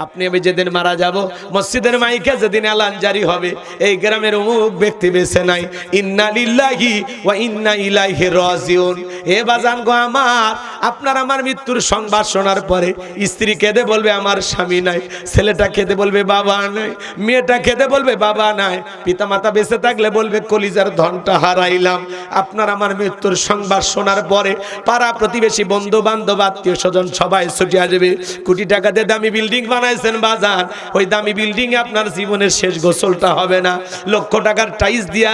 আপনি আমি যেদিন মারা যাব মসজিদের মাইকে যেদিন এলান জারি হবে এই গ্রামের অমুক ব্যক্তি বেঁচে নাই, ইন্না লিল্লাহি ওয়া ইন্না ইলাইহি রাজিউন। এ বাজান গো আমার, আপনার আমার মৃত্যুর সংবাদ শোনার পরে স্ত্রী কেঁদে বলবে আমার স্বামী নাই, ছেলেটা কেঁদে বলবে বাবা নাই, মেয়েটা কেঁদে বলবে বাবা নাই, পিতামাতা বেঁচে থাকলে বলবে কলিজার ধনটা হারাইলাম। আপনার আমার মৃত্যুর সংবাদ শোনার পরে পাড়া প্রতিবেশী বন্ধু বান্ধব আত্মীয় স্বজন সবাই ছুটে আসবে। কোটি টাকা দিয়ে দামি বিল্ডিং বানাইছেন বাজান, ওই দামি বিল্ডিং এ আপনার জীবনের শেষ গোসলটা হবে না। লক্ষ টাকার টাইলস দিয়া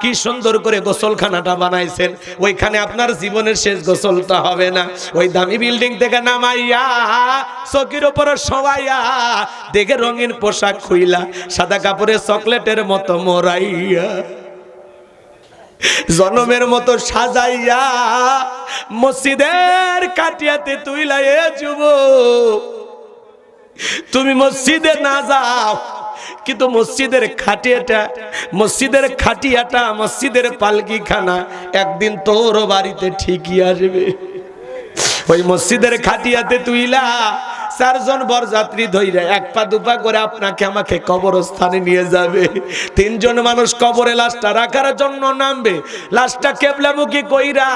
কি সুন্দর করে গোসলখানাটা বানাইছেন, ওইখানে আপনার জীবনের শেষ গোসলটা হবে না। ওই দামি বিল্ডিং থেকে নামাইয়া চকির উপরে শোয়াইয়া দেখে রঙিন পোশাক খুইলা সাদা কাপড়ে চকলেটের মতো মোড়াইয়া জনমের মতো সাজাইয়া মসজিদের কাটিয়াতে তুইলা, এ যুবক তুমি মসজিদে না যাও কিন্তু মসজিদের খাটিয়াটা মসজিদের পালকিখানা একদিন তোর বাড়িতে ঠিকই আসবে। ওই মসজিদের খাটিয়াতে তুইলা চারজন বরযাত্রী ধইরা এক পা দুপা করে আপনাকে আমাকে কবরস্থানে নিয়ে যাবে। তিনজন মানুষ কবরে লাশটা রাখার জন্য নামবে, লাশটা কেবলামুখী কইরা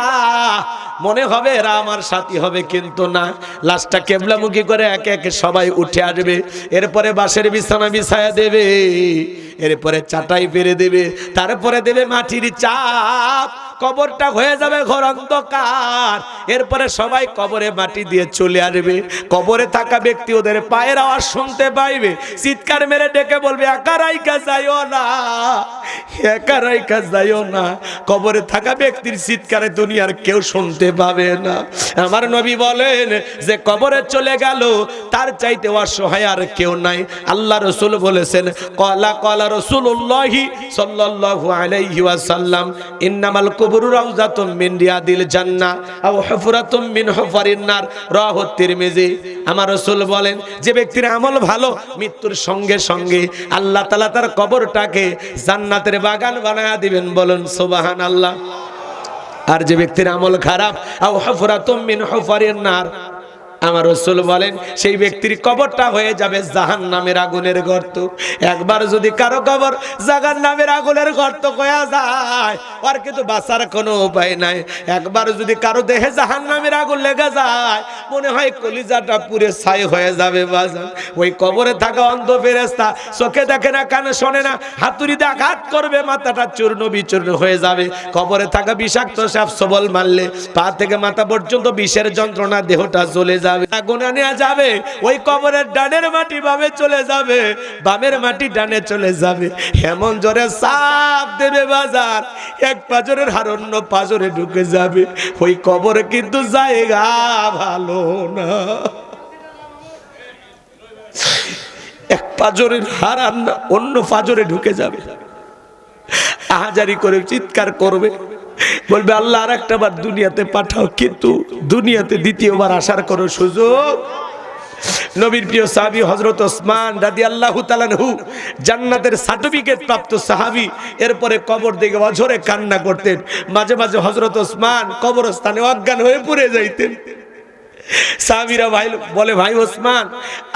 মনে হবে এরা আমার সাথী হবে, কিন্তু না, লাশটা কেবলামুখী করে একে একে সবাই উঠে আসবে। এরপরে বাঁশের বিছানা বিছায়া দেবে, এরপরে চাটাই পেরে দেবে, তারপরে দেবে মাটির চাপ, কবরটা হয়ে যাবে ঘর অন্ধকার। এরপরে সবাই কবরে মাটি দিয়ে চলে আসবে। কবরে থাকা ব্যক্তি ওদের পায়ের আওয়াজ শুনতে পাইবে, চিৎকার মেরে ডেকে বলবে একা রাইকা যাইও না, একা রাইকা যাইও না। কবরে থাকা ব্যক্তির চিৎকারে দুনিয়ার কেউ শুনতে পাবে না। আমার নবী বলেন যে কবরে চলে গেল তার চাইতে অসহায় আর কেউ নাই। আল্লাহ রাসূল বলেছেন ক্বালা রাসূলুল্লাহি সাল্লাল্লাহু আলাইহি ওয়াসাল্লাম ইন্নামাল কুবুরু রাউযাতুম মিন রিয়াদিল জান্নাহ আও হুফরাতুম মিন হুফারিন নার, রাওয়াহু তিরমিজি। আমার রাসূল বলেন যে ব্যক্তির আমল ভালো মৃত্যুর সঙ্গে সঙ্গে আল্লাহ তাআলা তার কবরটাকে জান্নাতের বাগান বানায়া দিবেন, বলেন সুবহানাল্লাহ। আর যে ব্যক্তির আমল খারাপ আও হুফরাতুম মিন হুফারিন নার, আমার রাসূল বলেন সেই ব্যক্তির কবরটা হয়ে যাবে জাহান্নামের আগুনের গর্ত। একবার যদি কারো কবর জাহান্নামের আগুনের গর্ত হয়ে যায় আর কিন্তু বাঁচার কোনো উপায় নাই। একবার যদি কারো দেহে জাহান্নামের আগুন লেগে যায় মনে হয় কলিজাটা পুরে ছাই হয়ে যাবে বাজান। ওই কবরে থাকা অন্ধ ফেরেশতা চোখে দেখে না, কানে শোনে না, হাতুড়ি দিয়ে আঘাত করবে, মাথাটা চূর্ণ বিচূর্ণ হয়ে যাবে। কবরে থাকা বিষাক্ত সাপ সবল মারলে পা থেকে মাথা পর্যন্ত বিষের যন্ত্রণা, দেহটা চলে যাবে, আগুন নেওয়া যাবে। ওই কবরের ডানের মাটি বামে চলে যাবে, বামের মাটি ডানে চলে যাবে। এমন জোরে সাপ দেবে বাজার, এক পাজরের হার অন্য পাজরে ঢুকে যাবে। ওই কবরে কিন্তু জায়গা ভালো না, এক পাজরের হার অন্য পাজরে ঢুকে যাবে। আহাজারি করে চিৎকার করবে, বলবে আল্লাহ আর একটা বার দুনিয়াতে পাঠাও, কিন্তু দুনিয়াতে দ্বিতীয়বার আসার কোনো সুযোগ। নবীর প্রিয় সাহাবী হযরত ওসমান রাদিয়াল্লাহু তাআলা আনহু জান্নাতের সার্টিফিকেট প্রাপ্ত সাহাবী, এরপরে কবর দেখে অঝরে কান্না করতেন। মাঝে মাঝে হযরত ওসমান কবরস্থানে অজ্ঞান হয়ে পড়ে যাইতেন। সাহাবীরা বলে ভাই ওসমান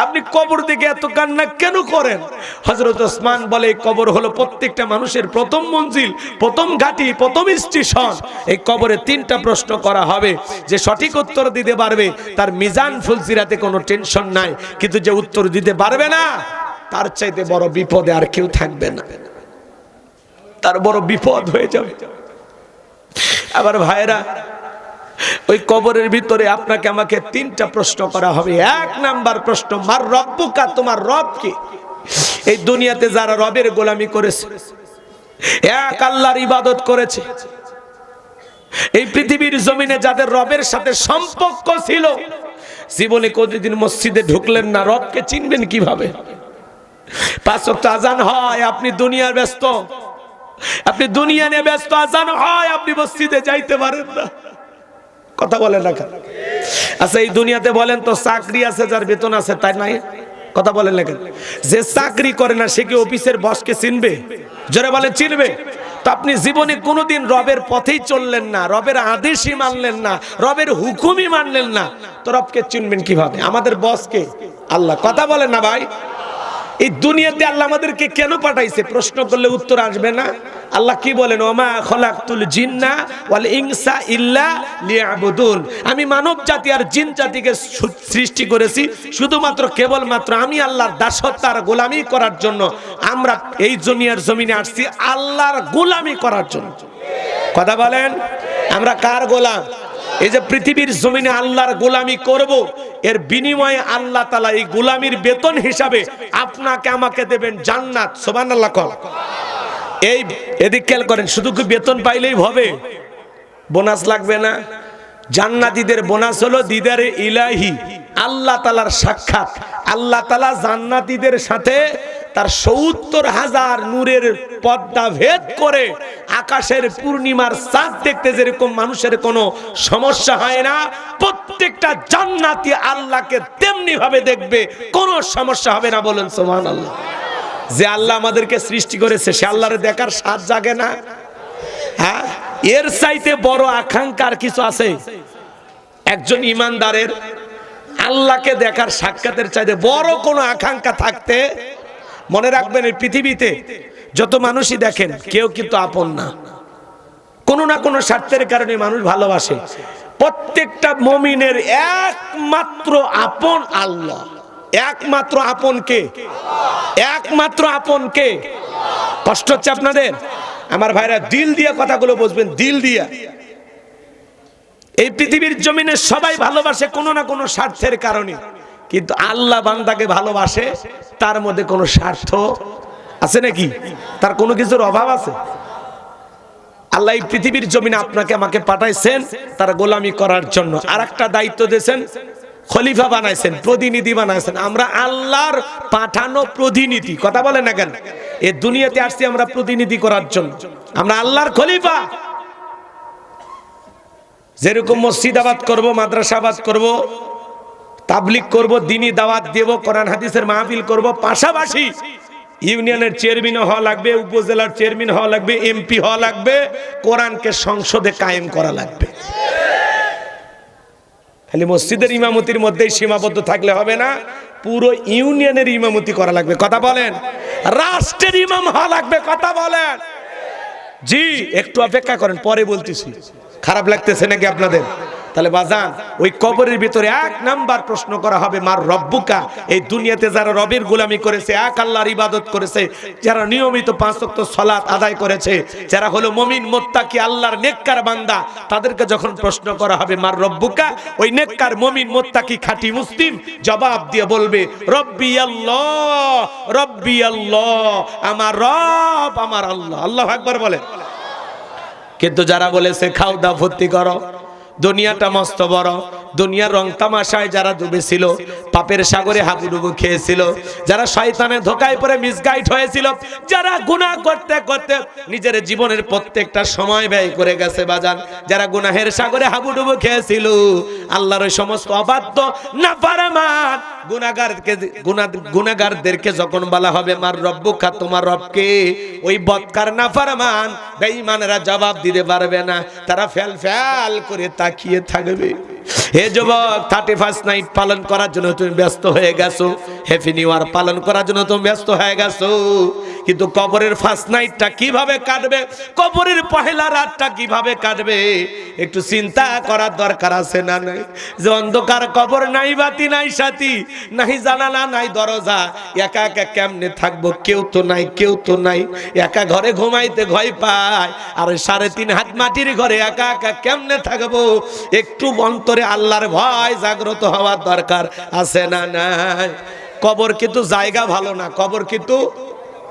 আপনি কবর দেখে এত কান্না কেন করেন? হযরত ওসমান বলে কবর হলো প্রত্যেকটা মানুষের প্রথম মঞ্জিল, প্রথম ঘাঁটি, প্রথম স্টেশন। এই কবরে 3টা প্রশ্ন করা হবে, যে সঠিক উত্তর দিতে পারবে তার মিজান ফুলসিরাতে কোনো টেনশন নাই, কিন্তু যে উত্তর দিতে পারবে না তার চাইতে বড় বিপদে আর কেউ থাকবে না, তার বড় বিপদ হয়ে যাবে। আবার ভাইরা ওই কবরের ভিতরে আপনাকে আমাকে 3টা প্রশ্ন করা হবে। 1 নাম্বার প্রশ্ন, মার রব্বুকা, তোমার রব কে? এই দুনিয়াতে যারা রবের গোলামি করেছে, এক আল্লাহর ইবাদত করেছে, এই পৃথিবীর জমিনে যাদের রবের সাথে সম্পর্ক ছিল, জীবনে কোনদিন মসজিদে ঢুকলেন না, রবকে চিনবেন কিভাবে? 5 ওয়াক্ত আযান হয়, আপনি দুনিয়ার ব্যস্ত, আপনি দুনিয়া নিয়ে ব্যস্ত, আযান হয়, আপনি মসজিদে যাইতে পারেন না। কথা বলেন না কেন? আচ্ছা এই দুনিয়াতে বলেন তো চাকরি আছে যার বেতন আছে, তাই নাই? কথা বলেন না কেন? যে চাকরি করে না সে কি অফিসের বসকে চিনবে? যারা বলে চিনবে। তো আপনি জীবনে কোনোদিন রবের পথেই চললেন না, রবের আদেশই মানলেন না, রবের হুকুমই মানলেন না, তো রবকে চিনবেন কিভাবে? আমাদের বসকে আল্লাহ। কথা বলেন না ভাই? এই দুনিয়াতে আল্লাহ আমাদেরকে কেন পাঠাইছে প্রশ্ন করলে উত্তর আসবে না। আল্লাহ কি বলেন, ওমা খলাকতুল জিন্না ওয়াল ইনসা ইল্লা লিয়াবুদুন, আমি মানব জাতি আর জিন জাতিকে সৃষ্টি করেছি শুধুমাত্র কেবলমাত্র আমি আল্লাহর দাসত্ব আর গোলামি করার জন্য। আমরা এই দুনিয়ার জমিনে আসছি আল্লাহর গোলামি করার জন্য। কথা বলেন, আমরা কার গোলাম? এই যে পৃথিবীর জমিনে আল্লাহর গোলামি করব, এর বিনিময়ে আল্লাহ তাআলা এই গোলামির বেতন হিসাবে আপনাকে আমাকে দেবেন জান্নাত। সুবহানাল্লাহ। এই এদিক খেয়াল করেন, শুধু কি বেতন পাইলেই হবে? বোনাস লাগবে না। জান্নাতীদের বোনাস হলো দিদারে ইলাহি, আল্লাহ তাআলার সাক্ষাৎ। আল্লাহ তাআলা জান্নাতীদের সাথে তার ৭০,০০০ নূরের পর্দা ভেদ করে আকাশের পূর্ণিমার চাঁদ দেখতে যেরকম মানুষের কোনো সমস্যা হয় না, প্রত্যেকটা জান্নাতি আল্লাহকে তেমনি ভাবে দেখবে, কোনো সমস্যা হবে না। বলেন সুবহানাল্লাহ। যে আল্লাহ আমাদেরকে সৃষ্টি করেছে সে আল্লাহরে দেখার স্বাদ জাগে না? হ্যাঁ, এর চাইতে বড় আকাঙ্ক্ষার কিছু আছে? একজন ইমানদারের আল্লাহকে দেখার সাক্ষাতের চাইতে বড় কোনো আকাঙ্ক্ষা থাকতে, মনে রাখবেন এই পৃথিবীতে যত মানুষই দেখেন কেউ কিন্তু আপন না, কোনো না কোনো স্বার্থের কারণে মানুষ ভালোবাসে। প্রত্যেকটা মুমিনের একমাত্র আপন আল্লাহ। একমাত্র আপন কে? একমাত্র আপন কে? কষ্ট হচ্ছে আপনাদের? আমার ভাইরা দিল দিয়ে কথাগুলো বুঝবেন, দিল দিয়া। এই পৃথিবীর জমিনে সবাই ভালোবাসে কোনো না কোনো স্বার্থের কারণে, কিন্তু আল্লাহ বান্দাকে ভালোবাসে, তার মধ্যে কোনো স্বার্থ আছে নাকি? তার কোনো কিছুর অভাব আছে? আল্লাহ এই পৃথিবীর জমিনে আপনাকে আমাকে পাঠাইছেন তার গোলামি করার জন্য। আর একটা দায়িত্ব দিয়েছেন, খলিফা বানাইছেন, প্রতিনিধি বানাইছেন। আমরা আল্লাহর পাঠানো প্রতিনিধি। কথা বলেন না কেন? এই দুনিয়াতে আসছি আমরা প্রতিনিধি করার জন্য, আমরা আল্লাহর খলিফা। যেরকম মসজিদ আবাদ করব, মাদ্রাসা আবাদ করব, তাবলিগ করব, দ্বীনি দাওয়াত দেব, কোরআন হাদিসের মাহফিল করব, পাশাপাশি ইউনিয়নের চেয়ারম্যান হওয়া লাগবে, উপজেলার চেয়ারম্যান হওয়া লাগবে, এমপি হওয়া লাগবে, কোরআনকে সংসদে কায়েম করা লাগবে। খালি মসজিদের ইমামতির মধ্যেই সীমাবদ্ধ থাকলে হবে না, পুরো ইউনিয়নের ইমামতি করা লাগবে। কথা বলেন, রাষ্ট্রের ইমাম হওয়া লাগবে। কথা বলেন। জি, একটু অপেক্ষা করেন, পরে বলতেছি। খারাপ লাগতেছে নাকি আপনাদের? তাহলে বাজান, ওই কবরের ভিতরে ১ নাম্বার প্রশ্ন করা হবে, মার রব্বুকা। এই দুনিয়াতে যারা রবের গোলামি করেছে, এক আল্লাহর ইবাদত করেছে, যারা নিয়মিত ৫ ওয়াক্ত সালাত আদায় করেছে, যারা হলো মুমিন মুত্তাকি আল্লাহর নেককার বান্দা, তাদেরকে যখন প্রশ্ন করা হবে মার রব্বুকা, ওই নেককার মুমিন মুত্তাকি খাঁটি মুসলিম জবাব দিয়ে বলবে রব্বি আল্লাহ, রব্বি আল্লাহ, আমার রব আমার আল্লাহ। আল্লাহু আকবার বলে। কিন্তু যারা বলেছে খাও দাও ভর্তি করো, দুনিয়াটা মস্ত বড়, দুনিয়ার রং তামাশায় যারা ডুবেছিল, পাপের সাগরে হাবুডুবু খেয়েছিল, যারা শয়তানের ধোকায় পড়ে মিসগাইড হয়েছিল, যারা গুনাহ করতে করতে নিজের জীবনের প্রত্যেকটা সময় ব্যয় করে গেছে বাজান, যারা গুনাহের সাগরে হাবুডুবু খেয়েছিল, আল্লাহর ওই সমস্ত অবাধ্য নাফরমান গুনাহগারদেরকে যখন বলা হবে মার রব্বুকা, তোমার রবকে, ওই বদকার নাফরমান বেঈমানরা জবাব দিতে পারবে না। তারা ফেল ফেল করে তাকিয়ে থাকবে। হে যুবক, 31 নাইট পালন করার জন্য তুমি ব্যস্ত হয়ে গেছো, হ্যাপি নিউ ইয়ার পালন করার জন্য তুমি ব্যস্ত হয়ে গেছো, কিন্তু কবরের ফার্স্ট নাইটটা কিভাবে কাটবে, কবরের পহেলা রাতটা কিভাবে কাটবে, একটু চিন্তা করার দরকার আছে না নাই? যে অন্ধকার কবর, নাই বাতি নাই সাথী, নাই জানালা নাই দরজা, একা একা কেমনে থাকবো? কেউ তো নাই, কেউ তো নাই, একা ঘরে ঘুমাইতে ভয় পায়, আর 3.5 হাত মাটির ঘরে একা একা কেমনে থাকবো? একটু অন্তরে আল্লাহর ভয় জাগ্রত হওয়ার দরকার আছে না নাই? কবর কিন্তু জায়গা ভালো না, কবর কিন্তু,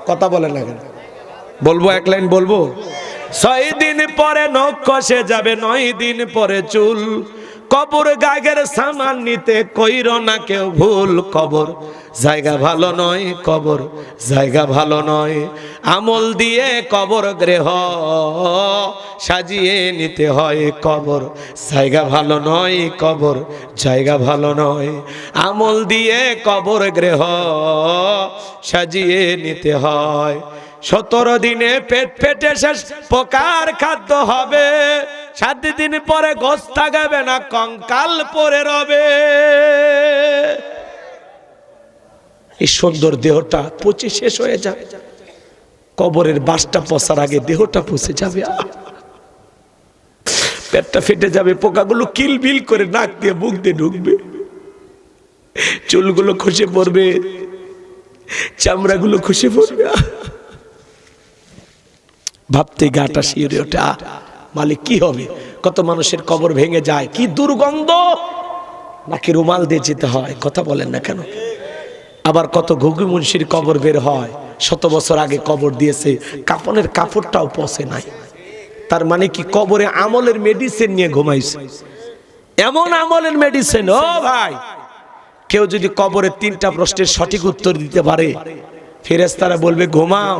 কথা বলে না কেন? বলবো, এক লাইন বলবো। 6 দিন পরে নখ খসে যাবে, 9 দিন পরে চুল, কবর গাগের সামান নিতে কইরো না কেউ ভুল। কবর জায়গা ভালো নয়, কবর জায়গা ভালো নয়, আমল দিয়ে কবর গৃহ সাজিয়ে নিতে হয়। কবর জায়গা ভালো নয়, কবর জায়গা ভালো নয়, আমল দিয়ে কবর গৃহ সাজিয়ে নিতে হয়। 17 দিনে পেট ফেটে শেষ পোকার খাদ্য হবে, 7 দিন পরে গোস্ত থাকবে না, কঙ্কাল পরে রবে। এই সুন্দর দেহটা পচে শেষ হয়ে যাবে, কবরের বাসটা পচার আগে দেহটা পচে যাবে, পেটটা ফেটে যাবে, পোকাগুলো কিলবিল করে নাক দিয়ে মুখ দিয়ে ঢুকবে, চুলগুলো খসে পড়বে, চামড়াগুলো খসে পড়বে। ভাবতে গাটা শিউরে ওঠে, মালিক কি হবে? কত মানুষের কবর ভেঙে যায়, কি দুর্গন্ধ, নাকি রুমাল দিয়ে যেতে হয়, কথা বলেন না কেন? আবার কত ঘুঘু মুন্সির কবর বের হয়, শত বছর আগে কবর দিয়েছে, কাপনের কাপড়টাও পচে নাই। তার মানে কি কবরে আমলের মেডিসিন নিয়ে ঘুমাইছে, এমন আমলের মেডিসিন। ও ভাই, কেউ যদি কবরে 3টা প্রশ্নের সঠিক উত্তর দিতে পারে, ফেরেশতারা বলবে ঘুমাও,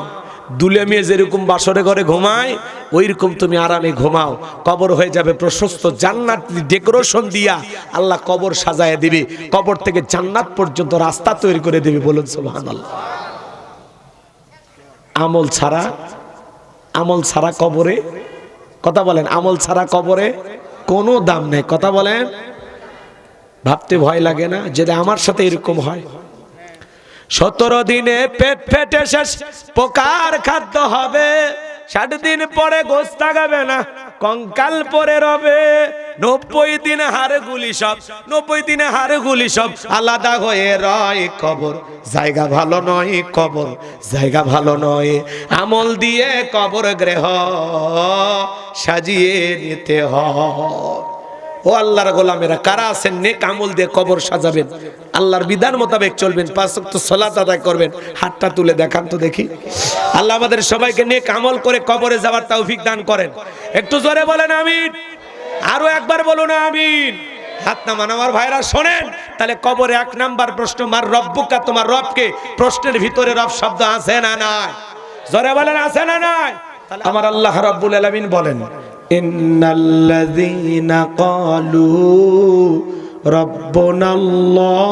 দুলে মেয়ে যেরকম বাসরে ঘরে ঘুমায় ওই রকম তুমি আরামে ঘুমাও, কবর হয়ে যাবে প্রশস্ত, জান্নাত ডেকোরেশন দিয়া আল্লাহ কবর সাজায় দিবে, কবর থেকে জান্নাত পর্যন্ত রাস্তা তৈরি করে দিবে। বলুন সুবহানাল্লাহ। আমল ছাড়া কবরে, কথা বলেন, আমল ছাড়া কবরে কোনো দাম নেই, কথা বলেন। ভাবতে ভয় লাগে না যদি আমার সাথে এরকম হয়? 17 দিনে পেট ফেটে শেষ, পোকার খাদ্য হবে, 60 দিন পরে গোস্ত লাগাবে না, কঙ্কাল পরে রবে, 90 দিন হাড়গুলি সব, 90 দিনে হাড়গুলি সব আলাদা হয়ে রয় কবর, জায়গা ভালো নয় কবর, জায়গা ভালো নয়, আমল দিয়ে কবর গৃহ সাজিয়ে নিতে হয়। ও আল্লাহর গোলামেরা, কারা আছেন নেক আমল দিয়ে কবর সাজাবেন, আল্লাহর বিধান মোতাবেক চলবেন, 5 ওয়াক্ত সালাত আদায় করবেন? হাতটা তুলে দেখান তো দেখি। আল্লাহ আমাদের সবাইকে নেক আমল করে কবরে যাওয়ার তৌফিক দান করেন। একটু জোরে বলেন আমিন, আরো একবার বলুন আমিন। হাত নামান আমার ভাইরা, শোনেন তাহলে কবরে 1 নাম্বার প্রশ্ন, মার রব্বুকা, তোমার রবকে। প্রশ্নের ভিতরে রব শব্দ আছে না নাই? জোরে বলেন আছে না নাই? আমার আল্লাহ রাব্বুল আলামিন বলেন, ইন্নাল্লাযীনা ক্বালু রাব্বুনাল্লাহ,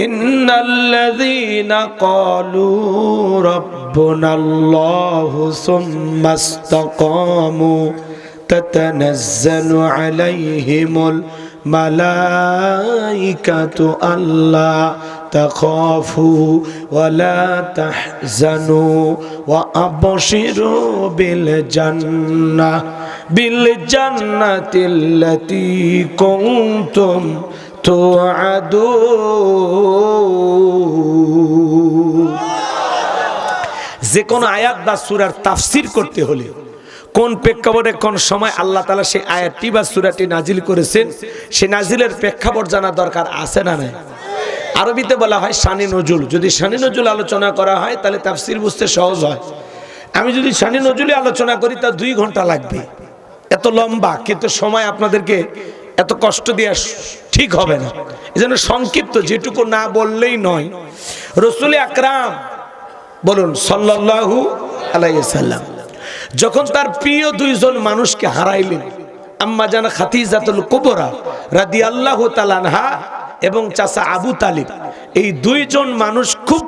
ইন্নাল্লাযীনা ক্বালু রাব্বুনাল্লাহু সুম্মা ইসতাকামু তাতানাজ্জালু আলাইহিমুল মালাইকাতু আল্লা তাখাফু ওয়ালা তাহজানু ওয়া আবশিরু বিল জান্নাতিল্লাতী কুনতুম তুআদুন। যে কোন আয়াত বা সূরার তাফসীর করতে হলে কোন প্রেক্ষাপটে কোন সময় আল্লাহ তাআলা সেই আয়াতটি বা সূরাটি নাজিল করেছেন, সে নাজিলের প্রেক্ষাপট জানা দরকার আছে না নাই? আরবিতে বলা হয় শানি নজুল। যদি শানি নজুল আলোচনা করা হয় তাহলে তাফসীর বুঝতে সহজ হয়। আমি যদি শানি নজুলে আলোচনা করি তা 2 ঘন্টা লাগবে, এত লম্বা, কিন্তু সময় আপনাদেরকে এত কষ্ট দেওয়া ঠিক হবে না। এজন্য সংক্ষিপ্ত, যেটুকু না বললেই নয়। রাসূল আকরাম বলুন সাল্লাল্লাহু আলাইহি ওয়াসাল্লাম যখন তার প্রিয় 2 জন মানুষকে হারাইলেন, আম্মা জান খাদিজাতুল কুবরা রাদিয়াল্লাহু তাআলা আনহা এবং চাচা আবু তালিব, এই 2 জন মানুষ খুব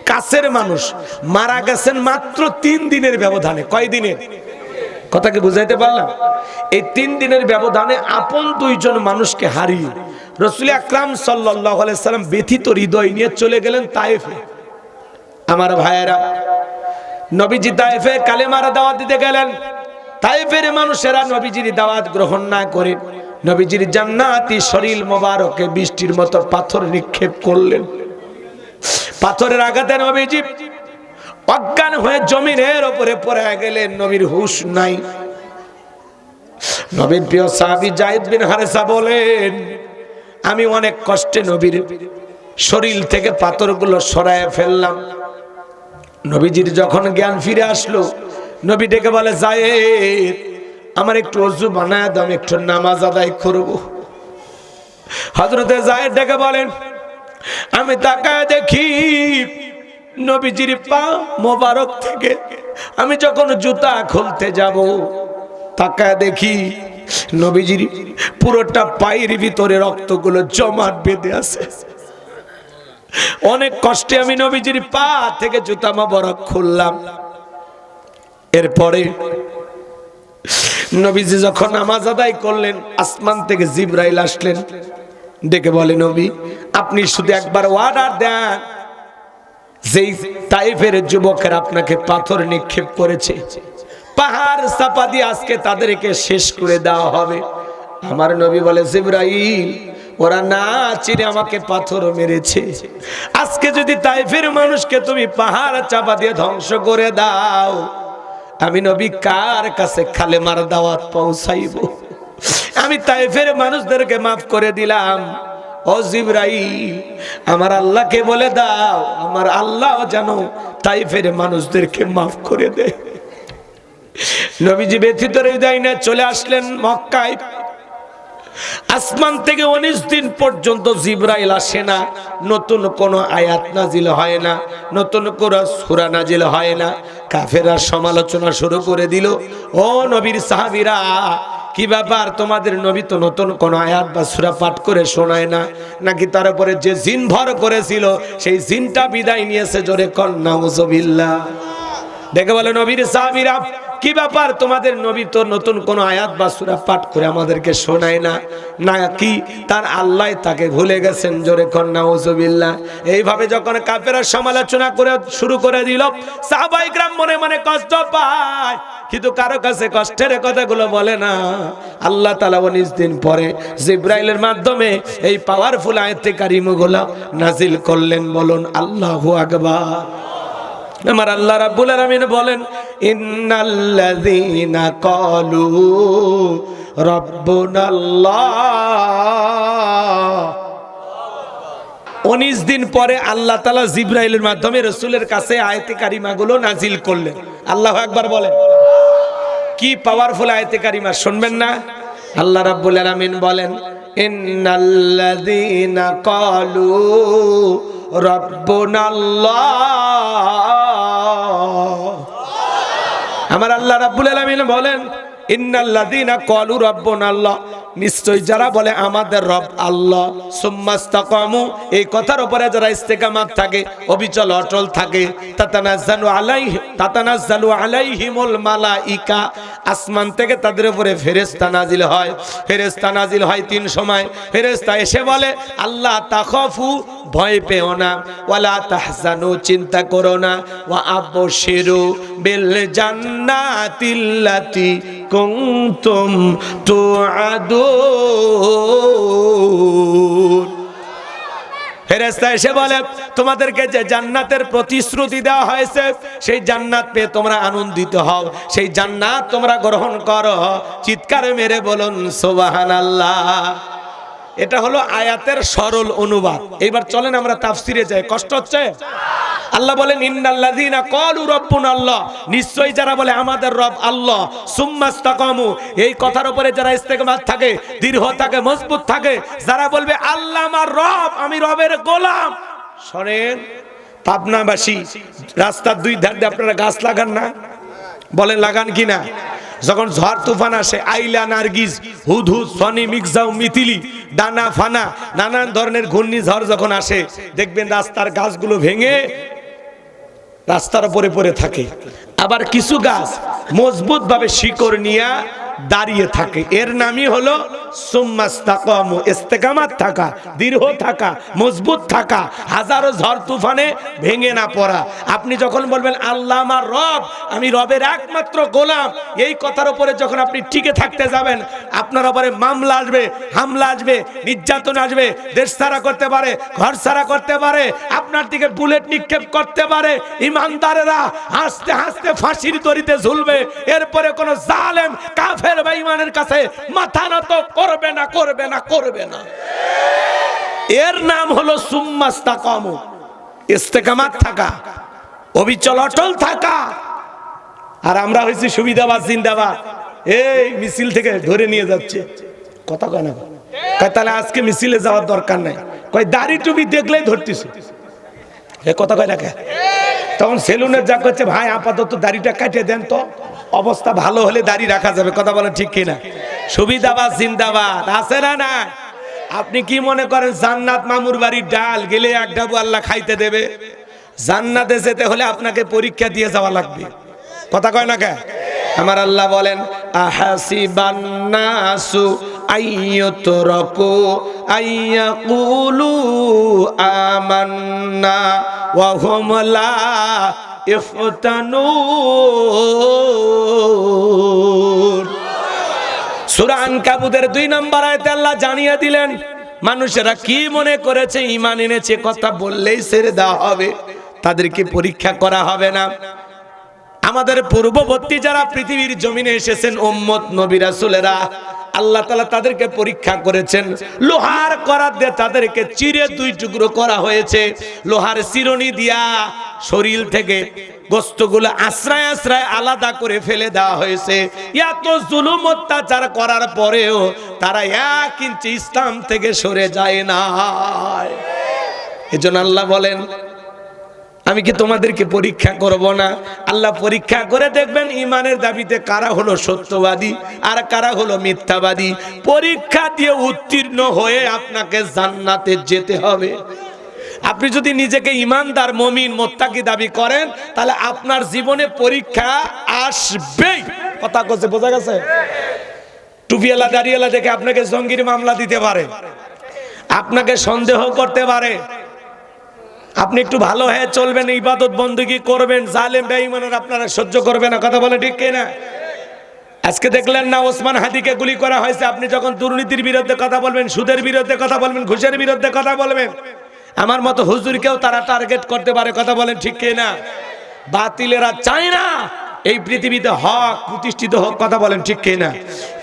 কাছের মানুষ, মারা গেছেন মাত্র 3 দিনের ব্যবধানে। কয় দিনের কথা কি বুঝাইতে পারলাম? এই 3 দিনের ব্যবধানে আপন 2 জন মানুষকে হারিয়ে রাসূল আকরাম সাল্লাল্লাহু আলাইহি সাল্লাম ব্যথিত হৃদয় নিয়ে চলে গেলেন তায়েফে। আমার ভাইয়েরা, নবীজি তায়েফে কালেমার দাওয়াত দিতে গেলেন। তায়েফের মানুষেরা নবীজির দাওয়াত গ্রহণ না করে নবীজির জান্নাতি শরীর মোবারকে বৃষ্টির মতো পাথর নিক্ষেপ করলেন। পাথরের আঘাতে নবীজি অজ্ঞান হয়ে জমিনের উপরে পড়ে গেলেন, নবীর হুঁশ নাই। নবীর প্রিয় সাহাবী যায়েদ বিন হারেসা বলেন, আমি অনেক কষ্টে নবীর শরীর থেকে পাথরগুলো সরায় ফেললাম। নবীজির যখন জ্ঞান ফিরে আসলো, নবী ডেকে বলে, যায়েদ আমার একটু ওযু বানায় দাও, একটু নামাজ আদায় করব। হযরতে যায়েদ ডেকে বলেন, আমি তাকায় দেখি নবীজির পা মোবারক থেকে আমি যখন জুতা খুলতে যাব, তাকায় দেখি নবীজির পুরোটা পায়ের ভিতরে রক্তগুলো জমাট বেঁধে আছে। অনেক কষ্টে আমি নবীজির পা থেকে জুতা মোবারক খুললাম। এরপরে নবীজি যখন নামাজ আদায় করলেন, আসমান থেকে জিবরাইল আসলেন, ডেকে বলে, নবী আপনি শুধু একবার অর্ডার দেন, যেই তাইফের যুবকের আপনাকে পাথর নিক্ষেপ করেছে, পাহাড় চাপা দিয়ে আজকে তাদেরকে শেষ করে দেওয়া হবে। আমার নবী বলে, জিবরাইল ওরা না চিনে আমাকে পাথর মেরেছে, আজকে যদি তাইফের মানুষকে তুমি পাহাড় চাপা দিয়ে ধ্বংস করে দাও, আমি নবী কার কাছে কালেমার দাওয়াত পৌঁছাইব? আমি তাইফের মানুষদেরকে মাফ করে দিলাম, ও জিবরাইল আমার আল্লাহকে বলে দাও, আমার আল্লাহ জানো তাইফের মানুষদেরকে মাফ করে দে। নবীজি ব্যথিত হৃদয় নিয়ে চলে আসলেন মক্কায়। আসমান থেকে 19 দিন পর্যন্ত জিবরাইল আসে না, নতুন কোন আয়াত নাজিল হয় না, নতুন কোন সূরা নাজিল হয় না। কাফেররা সমালোচনা শুরু করে দিল, ও নবীর সাহাবীরা কি ব্যাপার, তোমাদের নবী তো নতুন কোন আয়াত বা সূরা পাঠ করে শোনায় না, নাকি তার উপরে যে জিন ভর করেছিল সেই জিনটা বিদায় নিয়েছে? জোরে কন নাউজুবিল্লাহ। দেখে বলে, নবীর সাহাবীরা কি ব্যাপার, তোমাদের নবী তো নতুন কোন আয়াত বা সূরা পাঠ করে আমাদেরকে শোনায় না, নাকি তার আল্লাহ তাকে ভুলে গেছেন? জোরে কন নাউজুবিল্লাহ। এইভাবে যখন কাফেররা সমালোচনা করে শুরু করে দিল, সাহাবায়ে কেরাম মনে মনে কষ্ট পায়, কিন্তু কারো কাছে কষ্টের কথাগুলো বলে না। আল্লাহ তাআলা 19 দিন পরে জিবরাইলের মাধ্যমে এই পাওয়ারফুল আয়াতে কারিমগুলো নাজিল করলেন। বলুন আল্লাহু আকবার। আমার আল্লাহ রাব্বুল আলামিন বলেন, ইন্নাল্লাযীনা ক্বালু রাব্বুনাল্লাহ। 19 দিন পরে আল্লাহ তাআলা জিবরাইলের মাধ্যমে রাসূলের কাছে আয়াতে কারিমাগুলো নাজিল করলেন। আল্লাহু আকবার বলেন। কি পাওয়ারফুল আয়াতে কারিমা শুনবেন না? আল্লাহ রাব্বুল আলামিন বলেন, ইন্নাল্লাযীনা ক্বালু রাব্বুনাল্লাহ। আমার আল্লাহ রাব্বুল আলামিন বলেন, ইন্নাল্লাযীনা ক্বালু রাব্বুনাল্লাহ, নিশ্চয় যারা বলে আমাদের রব আল্লাহ, সুম্মাস্তাকামু, এই কথার উপরে যারা ইস্তেকামাত থাকে, অবিচল অটল থাকে, তাতানাজ্জালু আলাইহিমুল মালাইকা, আসমান থেকে তাদের উপরে ফেরেশতা নাজিল হয়। ফেরেশতা নাজিল হয় 3 সময়। ফেরেশতা এসে বলে, আল্লাহ তাখাফু, ভয় পেও না, ওয়ালা তাহজানু, চিন্তা করো না, ওয়া আবশিরু বিল জান্নাতিল্লাতি কুনতুম তুআদুন। ফেরেশতা এসে বলে, তোমাদেরকে যে জান্নাতের প্রতিশ্রুতি দেওয়া হয়েছে, সেই জান্নাত পেয়ে তোমরা আনন্দিত হও, সেই জান্নাত তোমরা গ্রহণ করো। চিৎকার মেরে বলুন সুবহানাল্লাহ। এটা হলো আয়াতের সরল অনুবাদ। এবার চলেন আমরা তাফসিরে যাই। কষ্ট হচ্ছে? আল্লাহ বলেন, ইন্নাল্লাযীনা ক্বালু রাব্বুনাল্লাহ, নিশ্চয়ই যারা বলে আমাদের রব আল্লাহ, সুম্মাস্তাকামু, এই কথার উপরে যারা ইস্তেকামাত থাকে, দৃঢ় থাকে, মজবুত থাকে, যারা বলবে আল্লাহ আমার রব, আমি রবের গোলাম। শুনেন পাবনাবাসী, রাস্তার 2 ধার দিয়ে আপনারা গাছ লাগান না? বলেন লাগান কিনা? যখন ঝড় তুফান আসে, আইলা, নার্গিস, হুদহুদ, ফনি, মিগজাউ, মিতিলি, ডানা ফানা, নানান ধরনের ঘূর্ণিঝড় যখন আসে, দেখবেন রাস্তার গাছগুলো ভেঙে রাস্তার উপরে পড়ে থাকে। আবার কিছু গাছ মজবুত ভাবে শিকড় নিয়ে দাঁড়িয়ে থাকে। এর নামই হলো সুম্মাস্তাকামু, ইস্তেকামাত থাকা, দৃঢ় থাকা, মজবুত থাকা, হাজারো ঝড় তুফানে ভেঙে না পড়া। আপনি যখন বলবেন আল্লাহ আমার রব, আমি রবের একমাত্র গোলাম, এই কথার উপরে যখন আপনি টিকে থাকতে যাবেন, আপনার উপরে মামলা আসবে, হামলা আসবে, নির্যাতন আসবে, দেশ ছাড়া করতে পারে, ঘর ছাড়া করতে পারে, আপনার দিকে বুলেট নিক্ষেপ করতে পারে। ইমানদারেরা হাসতে হাসতে ফাঁসির দড়িতে ঝুলবে। এরপরে কোন জালেম কাফের বেঈমানের কাছে মাথা নত করবে না, করবে না, করবে না। এর নাম হলো সুম্মাস্তাকামু, ইস্তেকামাত থাকা, অবিচল অটল থাকা। আর আমরা হইছি সুবিধাবাদ, জিন্দাবাদ। এই মিছিল থেকে ধরে নিয়ে যাচ্ছে, কথা কয় না? কয় তাহলে আজকে মিছিলে যাওয়ার দরকার নাই, কয় দাড়ি টুপি দেখলেই ধরতেছে। এ কথা কয় না? তখন সেলুনের যা করছে, ভাই আপাতত দাড়িটা কাটিয়ে দেন তো, অবস্থা ভালো হলে দাড়ি রাখা যাবে। কথা বলেন ঠিক কিনা? সুবিধাবাদ জিন্দাবাদ আছে না? না। আপনি কি মনে করেন জান্নাত মামুর বাড়ির ডাল গেলে এক ডাবু আল্লাহ খাইতে দেবে? জান্নাতে যেতে হলে আপনাকে পরীক্ষা দিয়ে যাওয়া লাগবে। কথা কয় না কে? আমার আল্লাহ বলেন, আহাসিবান নাসু আইয়ুতরাকু আইয়াকুলু আমান্না ওয়া হুম লা ইফতানুন। সূরা আনকাবুতের 2 নম্বর আয়াতে আল্লাহ জানিয়ে দিলেন মানুষেরা কি মনে করেছে ঈমান এনেছে কথা বললেই ছেড়ে দেওয়া হবে, তাদেরকে পরীক্ষা করা হবে না। আমাদের পূর্ববর্তী যারা পৃথিবীর জমিনে এসেছেন উম্মত নবী রাসূলেরা, আল্লাহ তাআলা তাদেরকে পরীক্ষা করেছেন। লোহার করাত দিয়ে তাদেরকে চিরে 2 টুকরো করা হয়েছে। লোহার চিরুনি দিয়া শরীর থেকে গোশতগুলো আশ্রয় আশ্রয় আলাদা করে ফেলে দেওয়া হয়েছে। এত জুলুম অত্যাচার করার পরেও তারা 1 ইঞ্চি ইসলাম থেকে সরে যায় না। এজন্য আল্লাহ বলেন আমি কি তোমাদেরকে পরীক্ষা করব না? আল্লাহ পরীক্ষা করে দেখবেন ঈমানের দাবিতে কারা হলো সত্যবাদী আর কারা হলো মিথ্যাবাদী। পরীক্ষা দিয়ে উত্তীর্ণ হয়ে আপনাকে জান্নাতে যেতে হবে। আপনি যদি নিজেকে ঈমানদার মুমিন মুত্তাকি দাবি করেন তাহলে আপনার জীবনে পরীক্ষা আসবেই। কথা কইছে, বোঝা গেছে? টুপিওয়ালা দাড়িওয়ালা দেখে আপনাকে জঙ্গির মামলা দিতে পারে, আপনাকে সন্দেহ করতে পারে। আপনি একটু ভালো হয়ে চলবেন, ইবাদত বندگی করবেন, জালেম বেঈমানের আপনারা সহ্য করবে না। কথা বলে ঠিক কিনা? আজকে দেখলেন না ওসমান হাদিকে গুলি করা হয়েছে। আপনি যখন দুর্নীতির বিরুদ্ধে কথা বলবেন, সুদের বিরুদ্ধে কথা বলবেন, ঘুষের বিরুদ্ধে কথা বলবেন, আমার মতো হুজুরকেও তারা টার্গেট করতে পারে। কথা বলেন ঠিক কিনা? বাতিলেরা চায় না এই পৃথিবীতে হক প্রতিষ্ঠিত হোক। কথা বলেন ঠিক কিনা?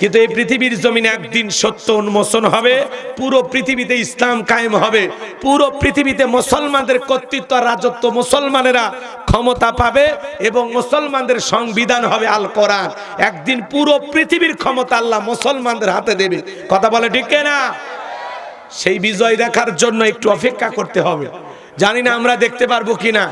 কিন্তু এই পৃথিবীর জমিনে একদিন সত্য উন্মোচন হবে, পুরো পৃথিবীতে ইসলাম কায়েম হবে, পুরো পৃথিবীতে মুসলমানদের কর্তৃত্ব রাজত্ব, মুসলমানেরা ক্ষমতা পাবে এবং মুসলমানদের সংবিধান হবে আল কোরআন। একদিন পুরো পৃথিবীর ক্ষমতা আল্লাহ মুসলমানদের হাতে দেবে। কথা বলে ঠিক কিনা? সেই বিজয় দেখার জন্য একটু অপেক্ষা করতে হবে। জানি না আমরা দেখতে পারবো কিনা।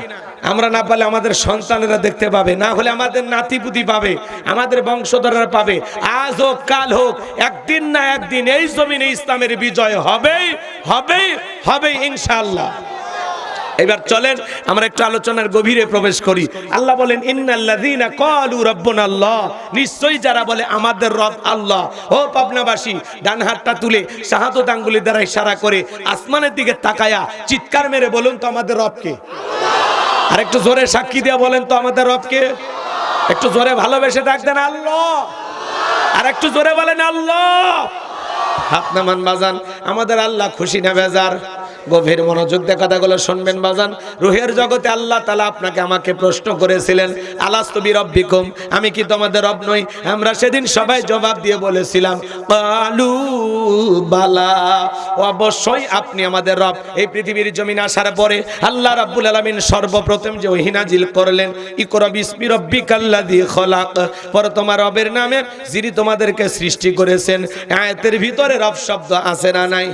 আমরা না পারলে আমাদের সন্তানেরা দেখতে পাবে, না হলে আমাদের নাতিপুতি পাবে, আমাদের বংশধররা পাবে। আজ হোক কাল হোক, একদিন না একদিন এই জমিনে ইসলামের বিজয় হবেই হবেই হবেই ইনশাআল্লাহ। এবার চলেন আমরা একটু আলোচনার গভীরে প্রবেশ করি। আল্লাহ বলেন ইন্নাল্লাযীনা ক্বালু রাব্বুনাল্লাহ, নিশ্চয়ই যারা বলে আমাদের রব আল্লাহ। ও পাবনাবাসী, ডান হাতটা তুলে শাহাদাত আঙ্গুলি দ্বারা ইশারা করে আসমানের দিকে তাকায়া চিৎকার মেরে বলুন তো আমাদের রব কে? আর একটু জোরে সাক্ষী দিয়ে বলেন তো আমাদের রব কে? একটু জোরে ভালোবেসে ডাক দেন আল্লাহ। আর একটু জোরে বলেন আল্লাহ। হাত নামান বাজান। আমাদের আল্লাহ খুশি না বেজার? গভীর মনোযোগ দিয়ে কথাগুলো শুনবেন বাজান। রুহের জগতে আল্লাহ তাআলা আপনাকে আমাকে প্রশ্ন করেছিলেন আলাস্তু বিরাব্বিকুম, আমি কি তোমাদের রব নই? আমরা সেদিন সবাই জবাব দিয়ে বলেছিলাম ক্বালু বালা, অবশ্যই আপনি আমাদের রব। এই পৃথিবীর জমিনে আসার পরে আল্লাহ রাব্বুল আলামিন সর্বপ্রথম যে ওহী নাজিল করলেন ইকরা বিসমি রাব্বিকাল্লাযী খলাক, পরে তোমার রবের নামে যিনি তোমাদেরকে সৃষ্টি করেছেন। আয়াতের ভিতরে রব শব্দ আছে না নাই?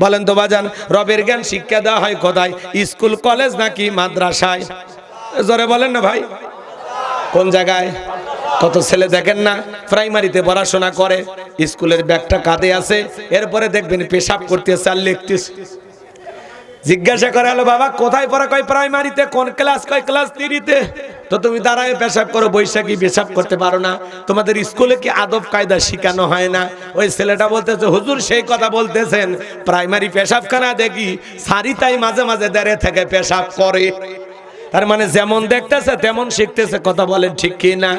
বলেন তো বাজান, রবের জ্ঞান শিক্ষা দেওয়া হয় কোথায়? স্কুল কলেজ নাকি মাদ্রাসায়? জোরে বলেন না ভাই, কোন জায়গায়? কত ছেলে দেখেন না প্রাইমারিতে পড়াশোনা করে, স্কুলের ব্যাগটা কাঁধে আছে, এরপরে দেখবেন পেশাব করতেছে আর লিখতেছে। জিজ্ঞাসা করা হলো বাবা কোথায় পড়া? কয় প্রাইমারিতে। কোন ক্লাস? কয় ক্লাস 3-তে। তো তুমি দাঁড়ায় পেশাব করো, বৈশাখী পেশাব করতে পারো না? তোমাদের স্কুলে কি আদব কায়দা শিখানো হয় না? ওই ছেলেটা বলতেছে হুজুর সেই কথা বলতেছেন, প্রাইমারি পেশাবখানা দেখি সারিতাই মাঝে মাঝে দাঁড়িয়ে থেকে পেশাব করে। তার মানে যেমন দেখতেছে তেমন শিখতেছে। কথা বলেন ঠিক কি না?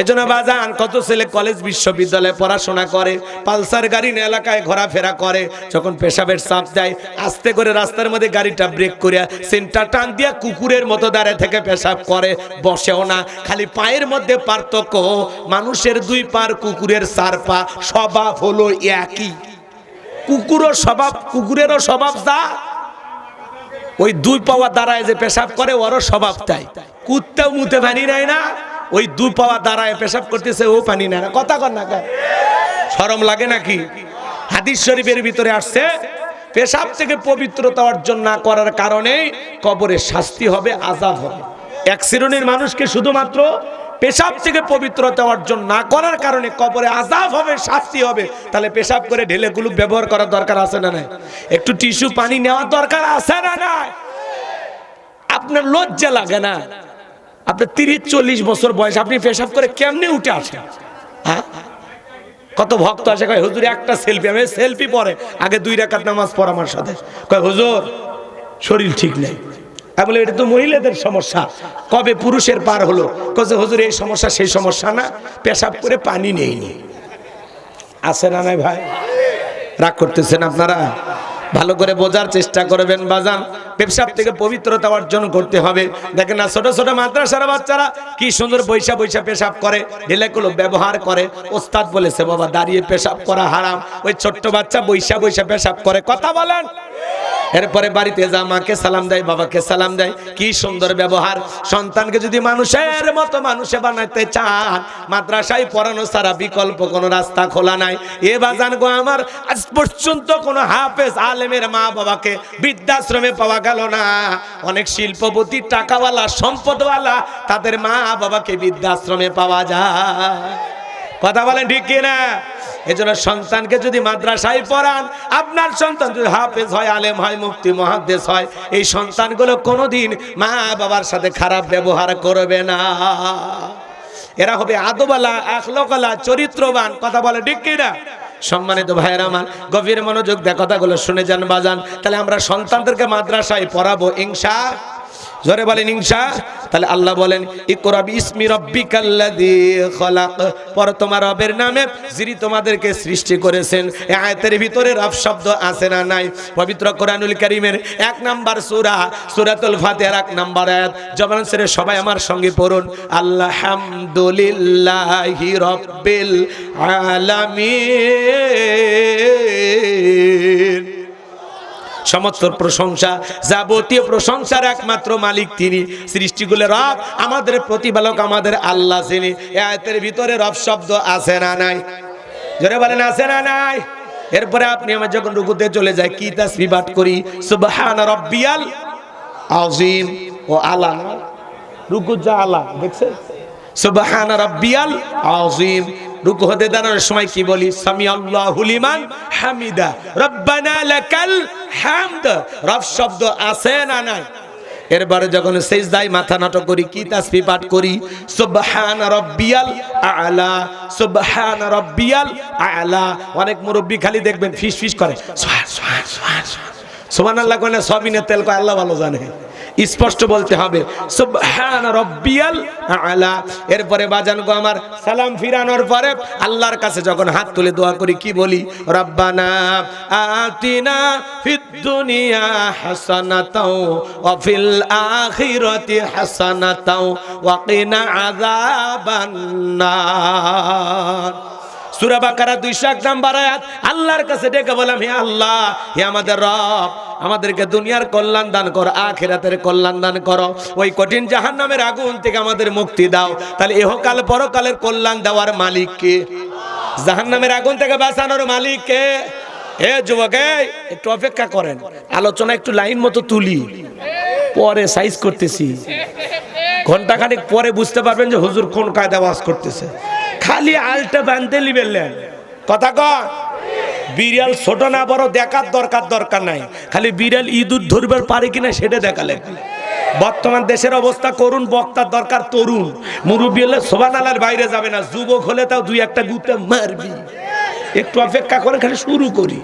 এজন্য বাজান কত ছেলে কলেজ বিশ্ববিদ্যালয়ে পড়াশোনা করে, পালসার গাড়ি নিয়ে এলাকায় ঘোরাফেরা করে, যখন পেশাবের চাপ দেয় আস্তে করে রাস্তার মধ্যে গাড়িটা ব্রেক করে সেন্টার টান দিয়া কুকুরের মতো দাঁড়িয়ে থেকে পেশাব করে, বসেও না। খালি পায়ের মধ্যে পার্থক্য, মানুষের 2 পা, কুকুরের 4 পা, স্বভাব হলো একই। কুকুরেরও স্বভাব যা, ওই 2 পাওয়া দাঁড়ায় যে পেশাব করে ওরও স্বভাব তাই। কুত্তাও মুতে পানি নেয় না, ওই 2 পাওয়া দাঁড়ায় পেশাব করতেছে ও পানি নেয় না। কথা কর না, শরম লাগে নাকি? হাদিস শরীফের ভিতরে আসছে পেশাব থেকে পবিত্রতা অর্জন না করার কারণে কবরে শাস্তি হবে, আযাব হবে। এক শ্রেণীর মানুষকে শুধুমাত্র পেশাব থেকে পবিত্রতা অর্জন না করার কারণে কবরে আযাব হবে, শাস্তি হবে। তাহলে পেশাব করে ঢেলে কুলুপ ব্যবহার করার দরকার আছে না নাই? একটু টিস্যু পানি নেওয়ার দরকার আছে না নাই? আপনার লজ্জা লাগে না? আপনার 30-40 বছর বয়স, আপনি পেশাব করে কেমনে উঠে আসেন? হ্যাঁ, কত ভক্ত আসে, কয় হুজুর একটা সেলফি। আমি সেলফি পরে আগে 2 রাকাত নামাজ পড় আমার সাথে। কয় হুজুর শরীর ঠিক নেই। আমি বলি এটা তো মহিলাদের সমস্যা, কবে পুরুষের পার হলো? কয় হুজুর এই সমস্যা সেই সমস্যা না, পেশাব করে পানি নেইনি। আছে না নাই ভাই? রাগ করতেছেন আপনারা? ভালো করে বোঝার চেষ্টা করবেন বাজান। পেশাব থেকে পবিত্রতা অর্জন করতে হবে। দেখেন না ছোট ছোট মাদ্রাসার বাচ্চারা কি সুন্দর বৈশা বৈশা পেশাব করে, ঢিলেগুলো ব্যবহার করে। ওস্তাদ বলেছে বাবা দাঁড়িয়ে পেশাব করা হারাম, ওই ছোট্ট বাচ্চা বৈশা বৈশা পেশাব করে। কথা বলেন। এরপরে বাড়িতে যা মাকে সালাম দেয়, বাবাকে সালাম দেয়, কি সুন্দর ব্যবহার। সন্তানকে যদি মানুষের মতো মানুষে বানাতে চান, মাদ্রাসায় পড়ানো ছাড়া বিকল্প কোনো রাস্তা খোলা নাই। এ বাজান গো আমার, আজ পর্যন্ত কোনো হাফেজ আলেমের মা বাবাকে বৃদ্ধাশ্রমে পাওয়া গেল না। অনেক শিল্পপতি, টাকাওয়ালা, সম্পদওয়ালা, তাদের মা বাবাকে বৃদ্ধাশ্রমে পাওয়া যায়। কথা বলেন ঠিক কিনা? এজন্য সন্তানকে যদি মাদ্রাসায় পড়ান, আপনার সন্তান যদি হাফেজ হয়, আলেম হয়, মুফতি মুহাদ্দিস হয়, এই সন্তানগুলো কোনোদিন মা বাবার সাথে খারাপ ব্যবহার করবে না। এরা হবে আদবওয়ালা, আখলাকওয়ালা, চরিত্রবান। কথা বলে ঠিক কিনা? সম্মানিত ভাইয়েরা আমার, গভীর মনোযোগ দিয়ে কথাগুলো শুনে যান বাজান। তাহলে আমরা সন্তানদেরকে মাদ্রাসায় পড়াবো ইনশাআল্লাহ। জোরে বলেন ইনশাআল্লাহ। তাহলে আল্লাহ বলেন ইকরা বিসমি রাব্বিকাল্লাযী খলাক, পর তোমার রবের নামে যিনি তোমাদেরকে সৃষ্টি করেছেন। এই আয়াতের ভিতরে রব শব্দ আছে না নাই? পবিত্র কোরআনুল কারীমের 1 নাম্বার সূরা সূরাতুল ফাতিহার 1 নাম্বার আয়াত। জবান ছেড়ে সবাই আমার সঙ্গে পড়ুন, আলহামদুলিল্লাহি রাব্বিল আলামিন। সমস্ত প্রশংসা, যাবতীয় প্রশংসার একমাত্র মালিক তিনি, সৃষ্টিগুলোর রব, আমাদের প্রতিপালক, আমাদের আল্লাহ যিনি। এই আয়াতের ভিতরে রব শব্দ আছে না নাই? জোরে বলেন আছে না নাই? এরপরে আপনি আমরা যখন রুকুতে চলে যাই, কি তাসবিহ পাঠ করি? সুবহানা রাব্বিয়াল আযীম। ও আলা না, রুকু যা আলা, দেখছেন? সুবহানা রাব্বিয়াল আযীম। রুকু হতে দাঁড়ানোর সময় কি বলি? সামি আল্লাহু লিমান হামিদা, রব্বানা লাকাল হামদ। রব শব্দ আছে না নাই? এরপরে যখন সিজদায় মাথা নত করি, কি তাসবিহ পাঠ করি? সুবহানা রাব্বিয়াল আ'লা, সুবহানা রাব্বিয়াল আ'লা। অনেক মুরব্বি খালি দেখবেন ফিস ফিস করে, সুবহানাল্লাহ কোনে সবিনের তেল কয় আল্লাহ ভালো জানে। স্পষ্ট বলতে হবে সুবহান রাব্বিয়াল আ'লা। এরপরে বাজান গো আমার, সালাম ফিরানোর পরে আল্লাহর কাছে যখন হাত তুলে দোয়া করি, কি বলি? রব্বানা আতিনা ফিদ দুনিয়া হাসানাতাও ওয়া ফিল আখিরাতি হাসানাতাও ওয়া কিনা আযাবান নার। সূরা বাকারা 201 নাম্বার আয়াত। আল্লাহর কাছে ডেকে বললাম, হে আল্লাহ, হে আমাদের রব, আমাদেরকে দুনিয়ার কল্যাণ দান করো, আখিরাতের কল্যাণ দান করো, ওই কঠিন জাহান্নামের আগুন থেকে আমাদের মুক্তি দাও। তাহলে ইহকাল পরকালের কল্যাণ দেওয়ার মালিক কে? জাহান্নামের আগুন থেকে বাঁচানোর মালিক কে? এ যুবক, একটু অপেক্ষা করেন, আলোচনা একটু লাইন মতো তুলি, পরে সাইজ করতেছি। ঘন্টাখানেক পরে বুঝতে পারবেন যে হুজুর কোন কায়দা ওয়াজ করতেছে। খালি আলটা বাঁধতে লিবেলেন কথা কর। বিড়াল ছোট না বড় দেখার দরকার নাই, খালি বিড়াল ইঁদুর ধরবার পারে কিনা সেটা দেখালে। বর্তমান দেশের অবস্থা করুন, বক্তার দরকার তরুণ। মুরব্বী হলে সোবানালার বাইরে যাবে না, যুবক হলে তাও 2-1টা গুতে মারবি। একটু অপেক্ষা করে, খালি শুরু করি।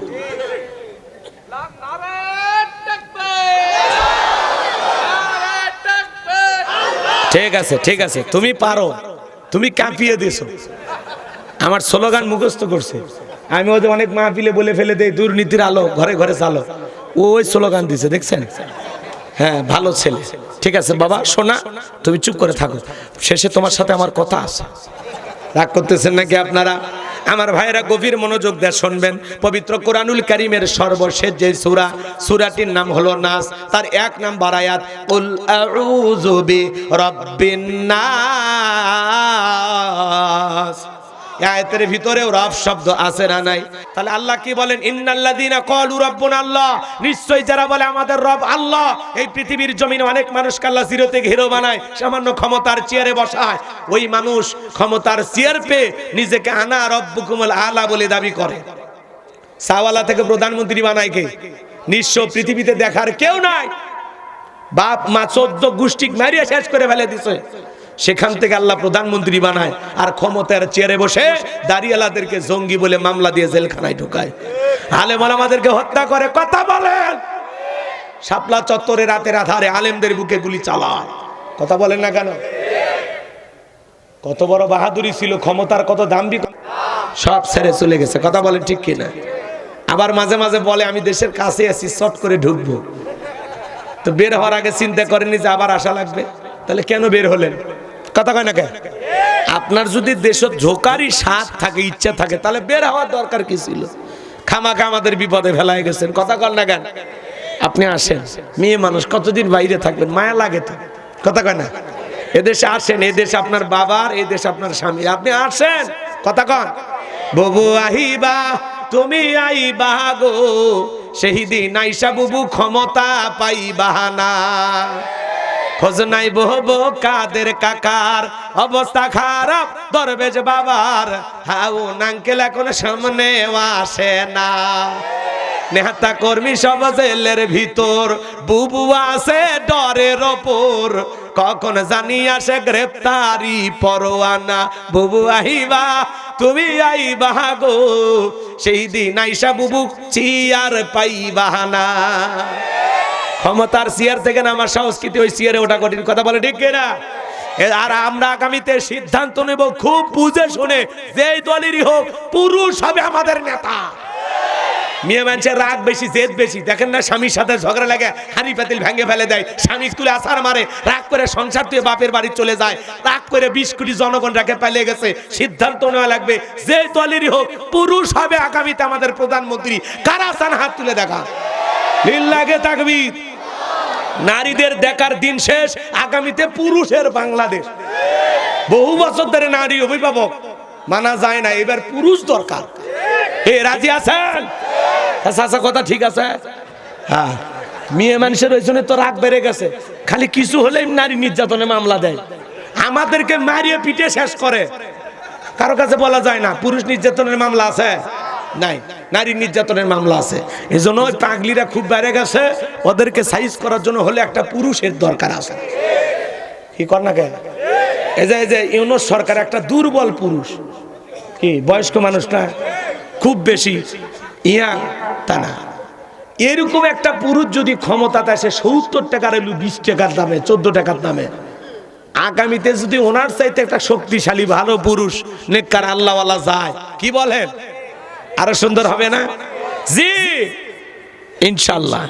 ঠিক আছে ঠিক আছে, তুমি পারো, তুমি কাঁপিয়ে দিছো। আমার স্লোগান মুখস্থ করছে, আমি ওদের অনেক মাহফিলে বলে ফেলে দেই, দুর্নীতির আলো ঘরে ঘরে চালো। ওই স্লোগান দিছে, দেখছেন? হ্যাঁ, ভালো ছেলে। ঠিক আছে বাবা, শোনা, তুমি চুপ করে থাকো, শেষে তোমার সাথে আমার কথা আছে। রাগ করতেছেন নাকি আপনারা? আমার ভাইরা গভীর মনোযোগ দিয়ে শুনবেন। পবিত্র কোরআনুল কারীমের সর্বশেষ যে সূরা, সূরাটির নাম হলো নাস। তার 1 নাম্বার আয়াত, কুল আউযু বিরাব্বিন নাস। আয়াতের ভিতরেও রব শব্দ আছে না নাই? তাহলে আল্লাহ কি বলেন? ইন্নাল্লাযীনা ক্বালু রাব্বুনা আল্লাহ, নিশ্চয়ই যারা বলে আমাদের রব আল্লাহ। এই পৃথিবীর জমিনে অনেক মানুষকে আল্লাহ জিরো থেকে হিরো বানায়, সামান্য ক্ষমতার চেয়ারে বসায়। ওই মানুষ ক্ষমতার চেয়ার পেয়ে নিজেকে আনা রব্বুকুমুল আলা বলে দাবি করে। সাওয়ালা থেকে প্রধানমন্ত্রী বানায় কে? নিঃস্ব, পৃথিবীতে দেখার কেউ নাই। বাপ মা 14 গোষ্ঠী মারিয়া শেষ করে ফেলে দিছে। সেখান থেকে আল্লাহ প্রধানমন্ত্রী বানায়, আর ক্ষমতার চেয়ারে বসে দাড়িওয়ালাদেরকে জঙ্গি বলে মামলা দিয়ে জেলখানায় ঢুকায়, আলেম ওলামাদেরকে হত্যা করে। কথা বলেন, শাপলা চত্বরে রাতের আধারে আলেমদের বুকে গুলি চালায়। কথা বলেন না কেন? কত বড় বাহাদুরি ছিল, ক্ষমতার কত দাম্ভিক, সব ছেড়ে চলে গেছে। কথা বলেন ঠিক কিনা? আবার মাঝে মাঝে বলে আমি দেশের কাছে আছি, শর্ট করে ঢুকবো। তো বের হওয়ার আগে চিন্তা করেনি যে আবার আসা লাগবে, তাহলে কেন বের হলেন? কথা কয় না কেন? আপনার যদি দেশ ঝোকারই স্বাদ থাকে, ইচ্ছা থাকে, তাহলে বের হওয়ার দরকার কি ছিল? খামাখা আমাদের বিপদে ফেলায় গেছেন। কথা কয় না কেন? আপনি আসেন, মেয়ে মানুষ কতদিন বাইরে থাকবেন, মায়া লাগে তো। কথা কয় না? এদেশে আসেন, এদেশ আপনার বাবার, এদেশ আপনার স্বামী, আপনি আসেন। কথা কন, বুবু আহিবা তুমি আইবা গো, সেই দিন আইসা বুবু ক্ষমতা পাইবা না। খোঁজ নাই বহব কাদের কাকার, অবস্থা খারাপ দরবেশ বাবার, হাউন আঙ্কেল এখন সামনে আসে না। নেতা কর্মী সব জেলের ভিতর, বুবু আছে ডরের ওপর, কখন জানি আসে গ্রেপ্তারি পরোয়ানা। বুবু আহিবা তুমি আইবা গো, সেই দিন আইসা বুবু চেয়ার পাইবা না। ক্ষমতার চেয়ার থেকে না আমার সংস্কৃতি ওই চেয়ারে ওটা কঠিন। কথা বলে ঠিক কিনা? আর আমরা আগামীতে সিদ্ধান্ত নেব খুব বুঝে শুনে, যেই দলেরই হোক পুরুষ হবে আমাদের নেতা। মেয়ে মানুষের রাগ বেশি, জেদ বেশি। দেখেন না, স্বামীর সাথে ঝগড়া লাগে, হাঁড়ি পাতিল ভেঙে ফেলে দেয়, স্বামী স্কুলে আছাড় মারে, রাগ করে সংসার তুই বাপের বাড়ি চলে যায়, রাগ করে 20 কোটি জনগণ রাখে পালিয়ে গেছে। সিদ্ধান্ত নেওয়া লাগবে, যে দলেরই হোক পুরুষ হবে আগামীতে আমাদের প্রধানমন্ত্রী। কারা চান হাত তুলে দেখা? লিল্লাহে তাকবীর। নারীদের দেখার দিন শেষ, আগামীতে পুরুষের বাংলাদেশ। বহু বছর ধরে নারী অভিভাবক মানা যায় না, এবার পুরুষ দরকার। এ রাজি আছেন? কথা ঠিক আছে? হ্যাঁ, মেয়ে মানুষের ওই জন্য তো রাগ বেড়ে গেছে, খালি কিছু হলেই নারী নির্যাতনের মামলা দেয়, আমাদেরকে মারিয়ে পিটে শেষ করে। কারো কাছে বলা যায় না পুরুষ নির্যাতনের মামলা আছে? নাই, নারী নির্যাতনের মামলা আছে। এই জন্য ওই পাগলিরা খুব বেড়ে গেছে, ওদেরকে সাইজ করার জন্য হলে একটা পুরুষের দরকার আছে। কি কর না কেন? এই যে ইউনূস সরকার একটা দুর্বল পুরুষ, কি বয়স্ক মানুষ না, খুব বেশি ইয়া তা না। এরকম একটা পুরুষ যদি ক্ষমতাতে আসে, 70 টাকার এলু 20 টাকার দামে, 14 টাকার দামে, আগামীতে যদি ওনার চাইতে একটা শক্তিশালী ভালো পুরুষ নেককার আল্লাহওয়ালা যায়, কি বলেন? আরো সুন্দর হবে না? জি ইনশাআল্লাহ।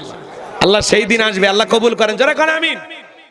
আল্লাহ সেই দিন আসবে, আল্লাহ কবুল করেন। যারা কোন আমিন।